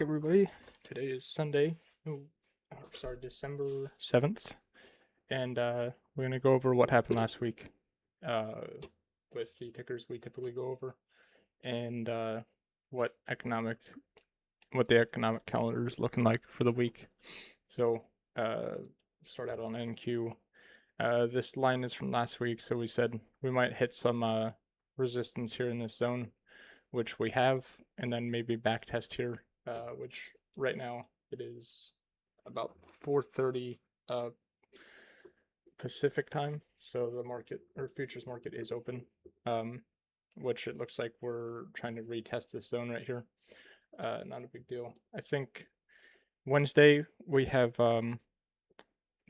everybody. Today is Sunday, December 7th, and we're going to go over what happened last week uh, with the tickers we typically go over, and what the economic calendar is looking like for the week. So, start out on NQ. This line is from last week, so we said we might hit some resistance here in this zone, which we have, and then maybe back test here, which right now it is about 4:30 Pacific time, so the market or futures market is open, which it looks like we're trying to retest this zone right here. Not a big deal. I think Wednesday we have the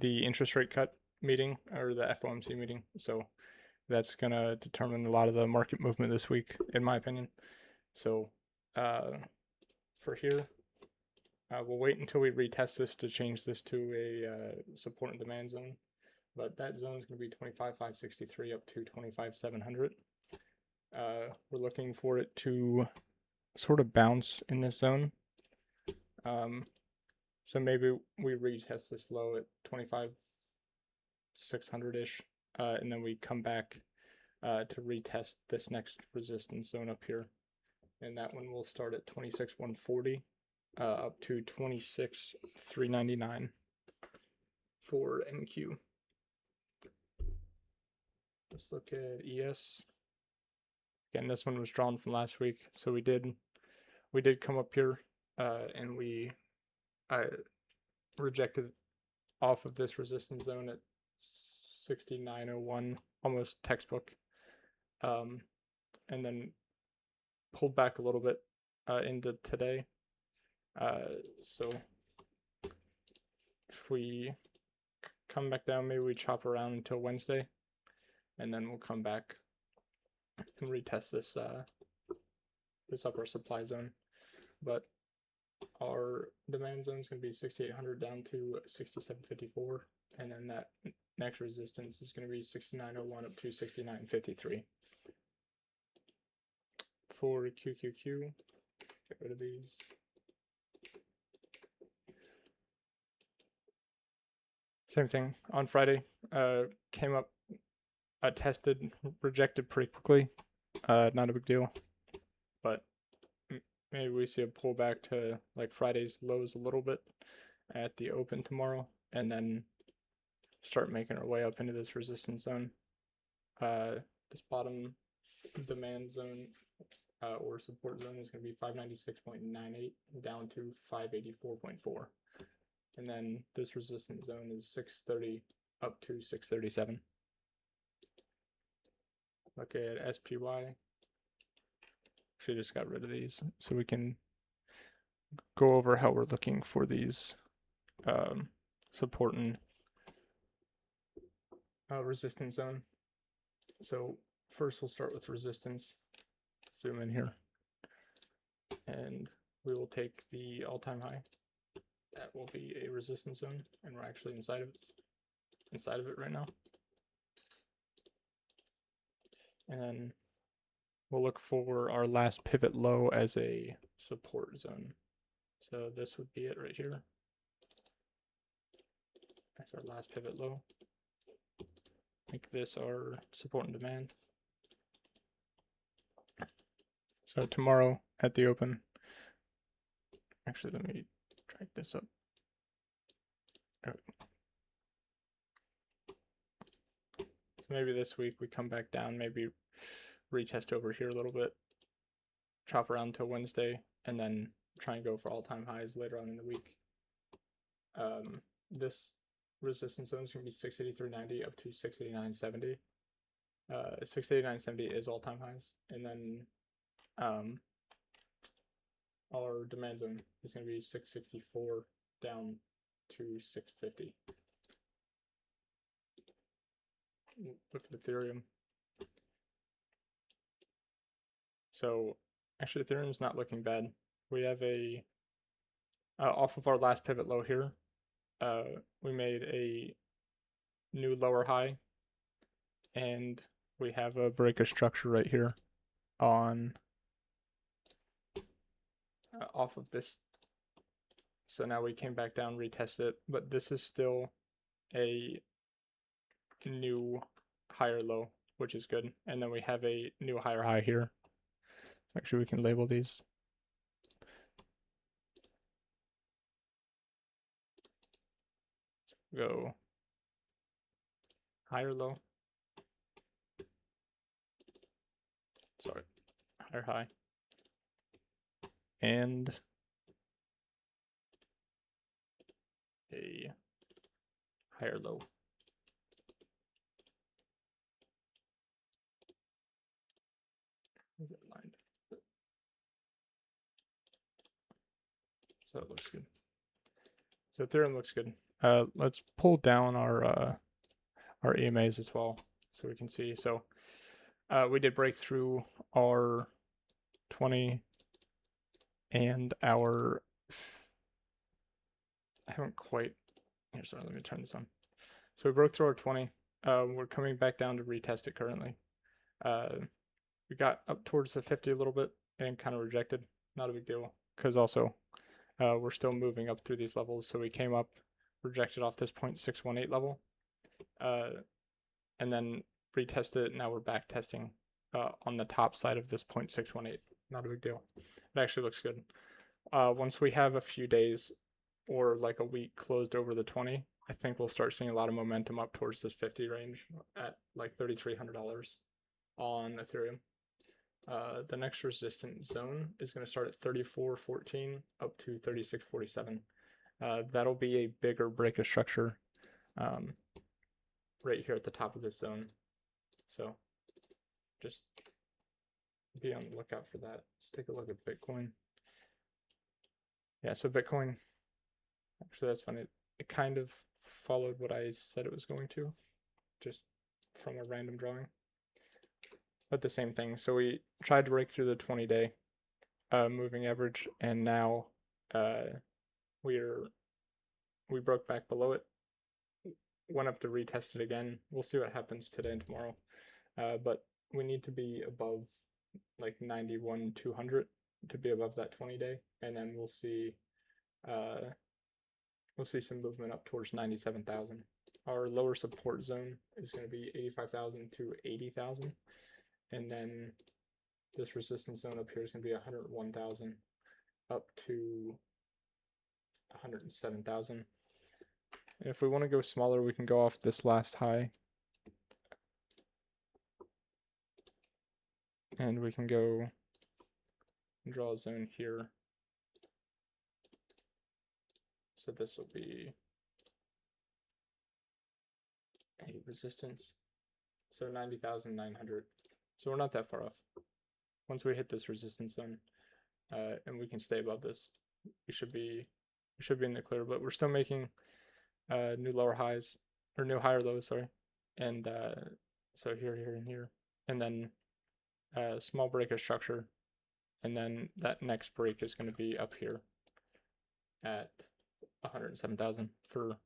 interest rate cut meeting or the FOMC meeting, so that's gonna determine a lot of the market movement this week, in my opinion. So for here, we'll wait until we retest this to change this to a support and demand zone. But that zone is going to be 25,563 up to 25,700. We're looking for it to sort of bounce in this zone. So maybe we retest this low at 25,600-ish, and then we come back to retest this next resistance zone up here. And that one will start at 26,140 up to 26,399 for NQ. Let's look at ES. Again, this one was drawn from last week, so we did come up here, and we rejected off of this resistance zone at 6901, almost textbook, and then pulled back a little bit into today. So if we come back down, maybe we chop around until Wednesday, and then we'll come back and retest this this upper supply zone. But our demand zone is going to be 6,800 down to 6,754, and then that next resistance is going to be 6,901 up to 6,953. For QQQ, get rid of these. Same thing on Friday. Came up, tested, rejected pretty quickly. Not a big deal, but maybe we see a pullback to like Friday's lows a little bit at the open tomorrow, and then start making our way up into this resistance zone. This bottom demand zone or support zone is going to be 596.98 down to 584.4. And then this resistance zone is 630 up to 637. Look at SPY. Actually just got rid of these so we can go over how we're looking for these support and resistance zone. So first we'll start with resistance. Zoom in here. And we will take the all-time high. That will be a resistance zone, and we're actually inside of it right now. And then we'll look for our last pivot low as a support zone. So this would be it right here. That's our last pivot low. Make this our support and demand. So tomorrow at the open, actually let me drag this up. So maybe this week we come back down, maybe retest over here a little bit, chop around till Wednesday, and then try and go for all-time highs later on in the week. This resistance zone is going to be 683.90 up to 689.70. 689.70 is all-time highs, and then our demand zone is going to be 664 down to 650. Look at Ethereum. So actually Ethereum's not looking bad. We have a off of our last pivot low here, we made a new lower high, and we have a break of structure right here on off of this So now we came back down, retested it, but this is still a new higher low, which is good. And then we have a new higher high here. Actually, we can label these. So go higher low. Sorry, higher high. And a higher low. Is it lined? So it looks good. So Ethereum looks good. Let's pull down our EMAs as well, so we can see. So we did break through our 20 and our. I haven't quite. Here, sorry. Let me turn this on. So we broke through our 20. We're coming back down to retest it currently. We got up towards the 50 a little bit and kind of rejected. Not a big deal, because also we're still moving up through these levels. So we came up, rejected off this 0.618 level, and then retested it. Now we're back testing on the top side of this 0.618. Not a big deal. It actually looks good. Once we have a few days or like a week closed over the 20, I think we'll start seeing a lot of momentum up towards this 50 range at like $3,300 on Ethereum. The next resistance zone is going to start at 34.14 up to 36.47. That'll be a bigger break of structure right here at the top of this zone. So just be on the lookout for that. Let's take a look at Bitcoin. Yeah, so Bitcoin, actually that's funny. It kind of followed what I said it was going to, just from a random drawing. But the same thing. So we tried to break through the 20-day moving average, and now we broke back below it. Went up to retest it again. We'll see what happens today and tomorrow. But we need to be above like 91,200 to be above that 20-day, and then we'll see some movement up towards 97,000. Our lower support zone is going to be 85,000 to 80,000, and then this resistance zone up here is going to be 101,000 up to 107,000. And if we want to go smaller, we can go off this last high. And we can go and draw a zone here. So this will be a resistance. So 90,900. So we're not that far off. Once we hit this resistance zone, and we can stay above this, we should be in the clear. But we're still making new lower highs, or new higher lows, sorry. And so here, and here, and then small break of structure, and then that next break is going to be up here at 107,000 for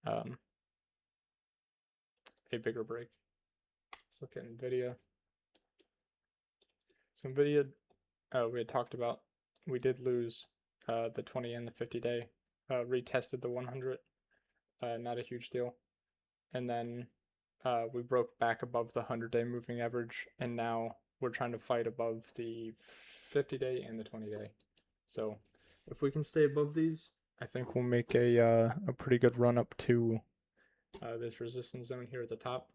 a bigger break. Let's look at NVIDIA. So NVIDIA, we had talked about, we did lose the 20 and the 50-day, retested the 100, not a huge deal. And then we broke back above the 100-day moving average, and now we're trying to fight above the 50-day and the 20-day. So if we can stay above these, I think we'll make a pretty good run up to this resistance zone here at the top.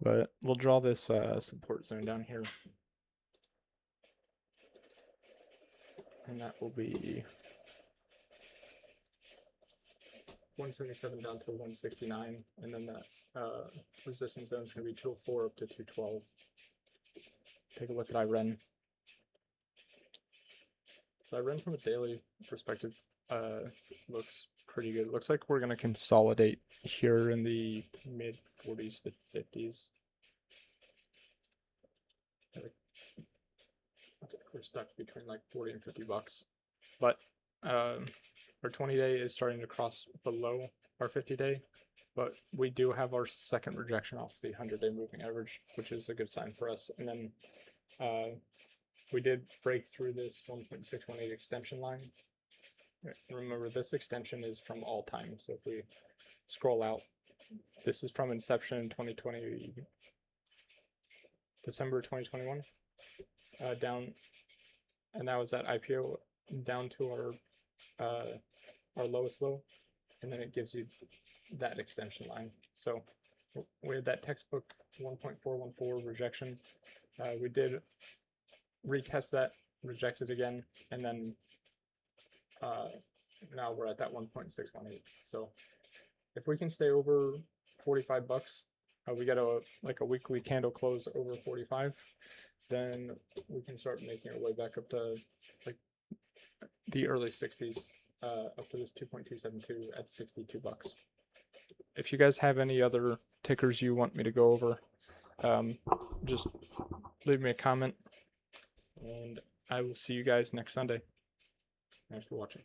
But we'll draw this support zone down here. And that will be 177 down to 169, and then that resistance zone is going to be 204 up to 212. Take a look at IREN. So IREN from a daily perspective looks pretty good. Looks like we're going to consolidate here in the mid 40s to 50s. Looks like we're stuck between like 40 and 50 bucks. But our 20-day is starting to cross below our 50-day, but we do have our second rejection off the 100-day moving average, which is a good sign for us. And then we did break through this 1.618 extension line, Right, remember, this extension is from all time. So if we scroll out, this is from inception in 2020, December 2021, down, and that was at IPO, down to our lowest low, and then it gives you that extension line. So we had that textbook 1.414 rejection. We did retest that, reject it again, and then now we're at that 1.618. So if we can stay over 45 bucks, we get a weekly candle close over 45, then we can start making our way back up to like the early 60s, up to this 2.272 at 62 bucks. If you guys have any other tickers you want me to go over, just leave me a comment, and I will see you guys next Sunday. Thanks for watching.